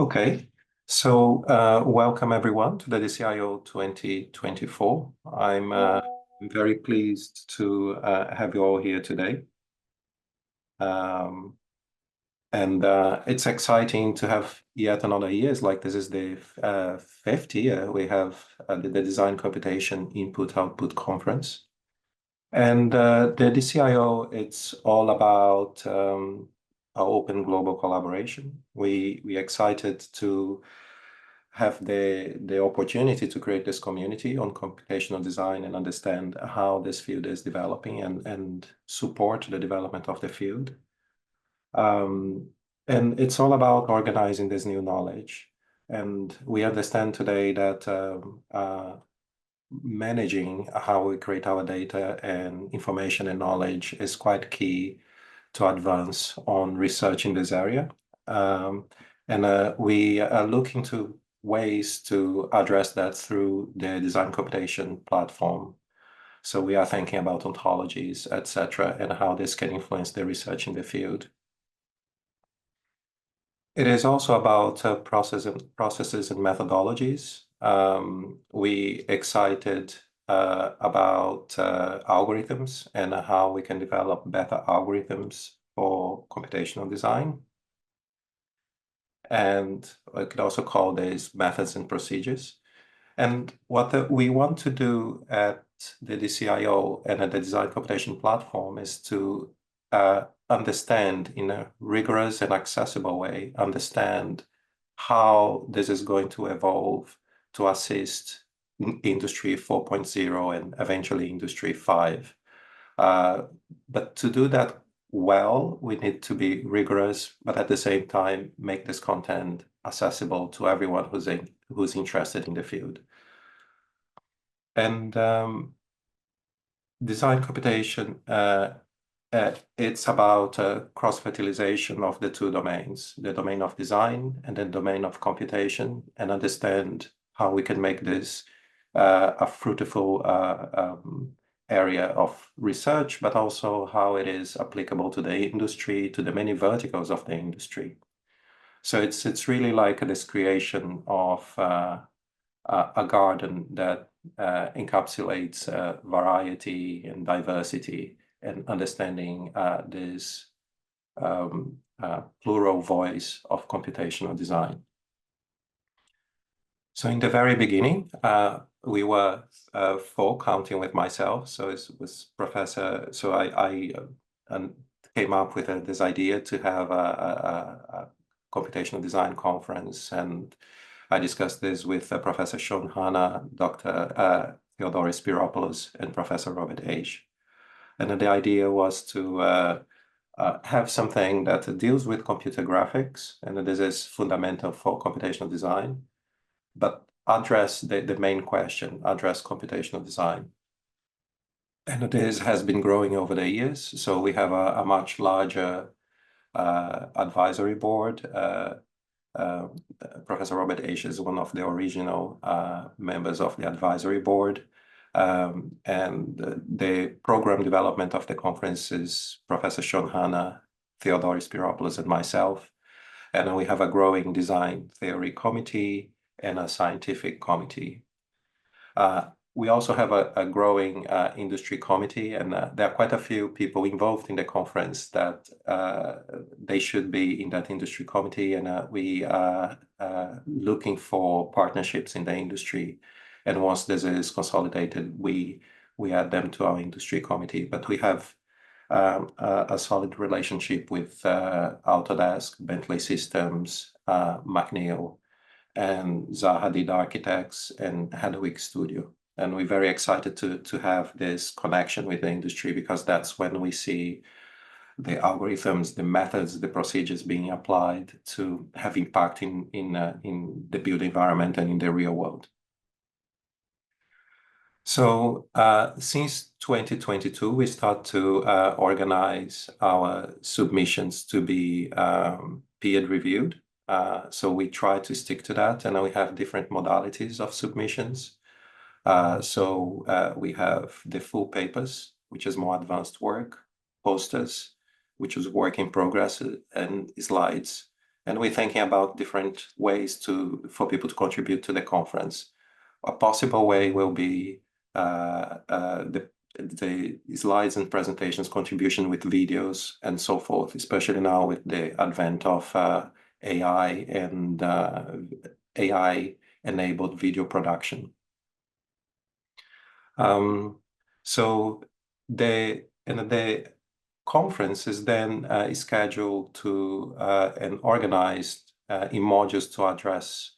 Okay, so welcome everyone to the DCIO 2024. I'm very pleased to have you all here today. Um, and it's exciting to have yet another year. It's like this is the fifth year we have the Design Computation Input-Output Conference. And the DCIO, it's all about our open global collaboration. We're excited to have the opportunity to create this community on computational design and understand how this field is developing and support the development of the field. And it's all about organizing this new knowledge. And we understand today that managing how we create our data and information and knowledge is quite key to advance on research in this area. And we are looking to ways to address that through the design computation platform. So we are thinking about ontologies, etc., and how this can influence the research in the field. It is also about processes and methodologies. We excited about algorithms and how we can develop better algorithms for computational design. And I could also call these methods and procedures. And what we want to do at the DCIO and at the Design Computation Platform is to understand in a rigorous and accessible way, understand how this is going to evolve to assist Industry 4.0 and eventually Industry 5. But to do that well, we need to be rigorous, but at the same time, make this content accessible to everyone who's interested in the field. And design computation, it's about cross-fertilization of the two domains, the domain of design and the domain of computation, and understand how we can make this a fruitful area of research, but also how it is applicable to the industry, to the many verticals of the industry. So it's really like this creation of a garden that encapsulates variety and diversity and understanding this plural voice of computational design. So in the very beginning, we were four, counting with myself. So it was Professor. So I came up with this idea to have a computational design conference, and I discussed this with Professor Sean Hanna, Dr. Theodoros Spiropoulos, and Professor Robert H. And the idea was to have something that deals with computer graphics, and this is fundamental for computational design, but address the main question, address computational design. And this has been growing over the years. So we have a much larger advisory board. Professor Robert H. is one of the original members of the advisory board. And the program development of the conference is Professor Sean Hanna, Theodoros Spiropoulos, and myself. And we have a growing design theory committee and a scientific committee. We also have a growing industry committee, and there are quite a few people involved in the conference that they should be in that industry committee, and we are looking for partnerships in the industry. And once this is consolidated, we add them to our industry committee. But we have a solid relationship with Autodesk, Bentley Systems, McNeil, and Zaha Hadid Architects, and Hedwig Studio. And we're very excited to have this connection with the industry, because that's when we see the algorithms, the methods, the procedures being applied to have impact in the built environment and in the real world. So since 2022, we start to organize our submissions to be peer-reviewed. So we try to stick to that, and we have different modalities of submissions. So we have the full papers, which is more advanced work, posters, which is work in progress, and slides. And we're thinking about different ways for people to contribute to the conference. A possible way will be the slides and presentations contribution with videos and so forth, especially now with the advent of AI and AI-enabled video production. So the conference is then scheduled to and organized in modules to address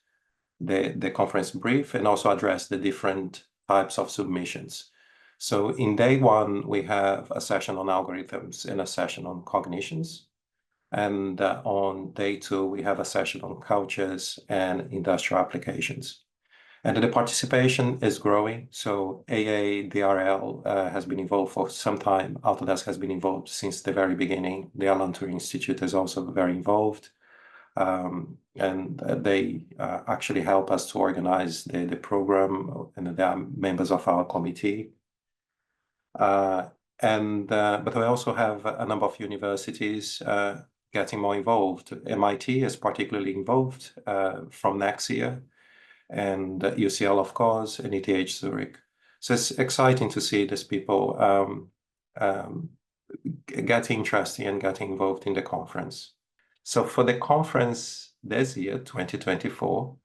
the conference brief and also address the different types of submissions. So in day one, we have a session on algorithms and a session on cognitions. And on day two, we have a session on cultures and industrial applications. And the participation is growing. So AADRL has been involved for some time. Autodesk has been involved since the very beginning. The Alan Turing Institute is also very involved. And they actually help us to organize the program, and they are members of our committee. But we also have a number of universities getting more involved. MIT is particularly involved from next year, and UCL, of course, and ETH Zurich. So it's exciting to see these people getting interested and getting involved in the conference. So for the conference this year, 2024,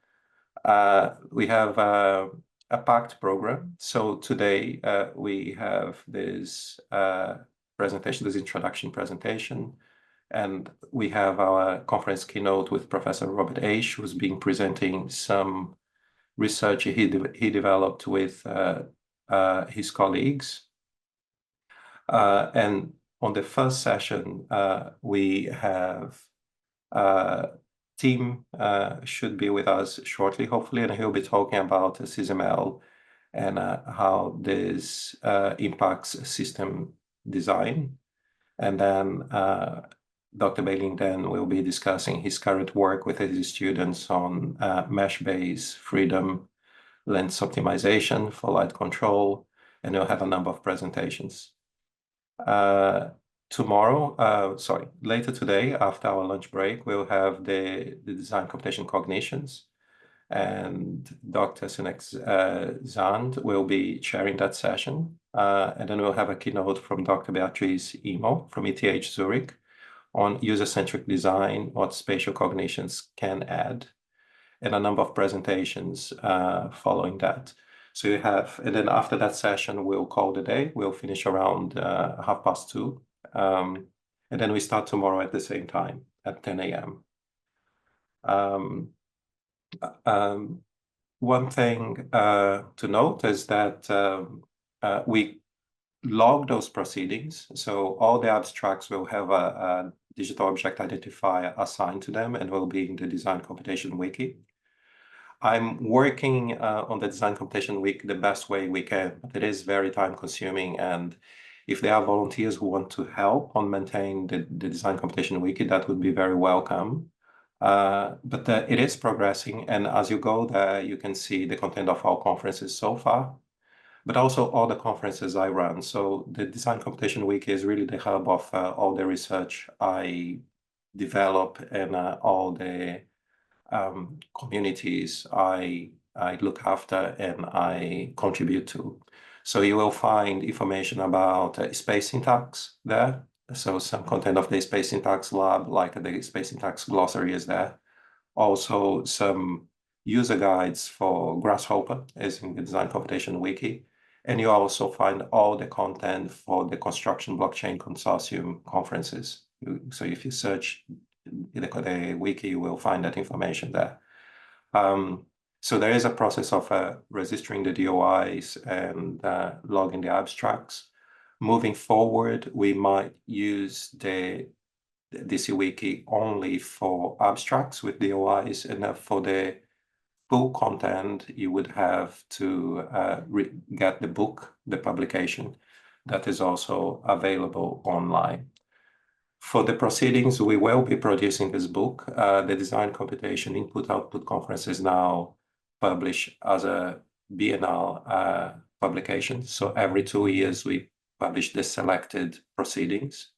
we have a packed program. So today we have this presentation, this introduction presentation, and we have our conference keynote with Professor Robert Aish, who's been presenting some research he developed with his colleagues. And on the first session, we have Tim should be with us shortly, hopefully, and he'll be talking about SysML and how this impacts system design. And then Dr. Bailey then will be discussing his current work with his students on mesh-based freedom, lens optimization for light control, and we'll have a number of presentations. Later today, after our lunch break, we'll have the design computation cognitions, and Dr. Sinek Zand will be chairing that session. And then we'll have a keynote from Dr. Beatrice Imo from ETH Zurich on user-centric design, what spatial cognitions can add, and a number of presentations following that. So you have, and then after that session, we'll call the day. We'll finish around 2:30. And then we start tomorrow at the same time at 10 a.m. One thing to note is that we log those proceedings. So all the abstracts will have a digital object identifier assigned to them and will be in the Design Computation Wiki. I'm working on the Design Computation Week the best way we can, but it is very time consuming. And if there are volunteers who want to help on maintain the Design Computation Wiki, that would be very welcome. But it is progressing. And as you go there, you can see the content of our conferences so far, but also all the conferences I run. So the Design Computation Week is really the hub of all the research I develop and all the communities I look after and I contribute to. So you will find information about space syntax there. So some content of the space syntax lab, like the space syntax glossary is there. Also some user guides for Grasshopper is in the Design Computation Wiki. And you also find all the content for the Construction Blockchain Consortium conferences. So if you search the wiki, you will find that information there. So there is a process of registering the DOIs and logging the abstracts. Moving forward, we might use the DC Wiki only for abstracts with DOIs, and for the full content, you would have to get the book, the publication, that is also available online. For the proceedings, we will be producing this book. The Design Computation Input-Output Conference is now published as a biennial publication. So every 2 years, we publish the selected proceedings.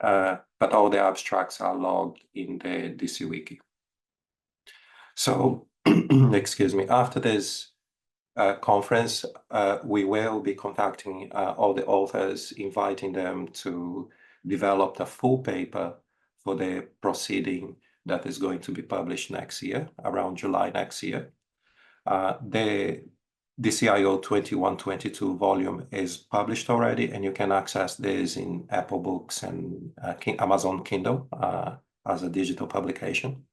but all the abstracts are logged in the DC Wiki. So, excuse me, after this conference, we will be contacting all the authors, inviting them to develop a full paper for the proceeding that is going to be published next year, around July next year. The DCIO 2122 volume is published already, and you can access this in Apple Books and Amazon Kindle as a digital publication.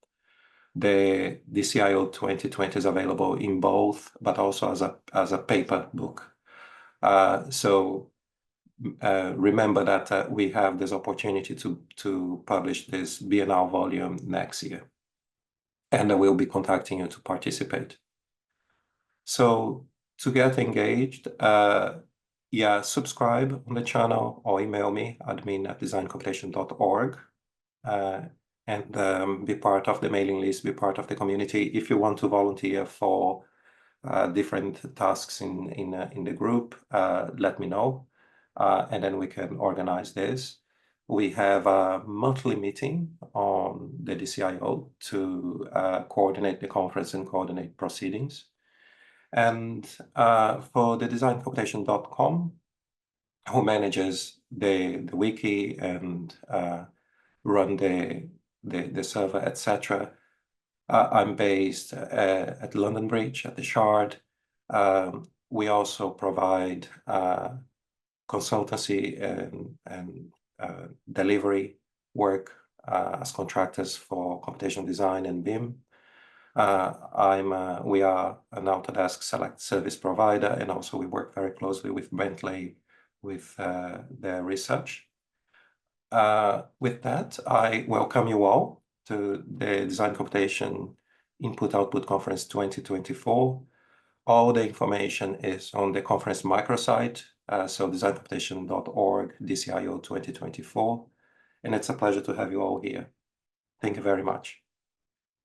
The DCIO 2020 is available in both, but also as a paper book. So remember that we have this opportunity to publish this Biennale volume next year, and I will be contacting you to participate. So to get engaged, yeah, subscribe on the channel or email me, admin@designcomputation.org, and be part of the mailing list, be part of the community. If you want to volunteer for different tasks in the group, let me know, and then we can organize this. We have a monthly meeting on the DCIO to coordinate the conference and coordinate proceedings. And for the designcomputation.com, who manages the wiki and run the server, etc. I'm based at London Bridge at the Shard. We also provide consultancy and delivery work as contractors for computational design and BIM. We are an Autodesk Select Service provider, and also we work very closely with Bentley with their research. With that, I welcome you all to the Design Computation Input-Output Conference 2024. All the information is on the conference microsite, so designcomputation.org, DCIO 2024. And it's a pleasure to have you all here. Thank you very much.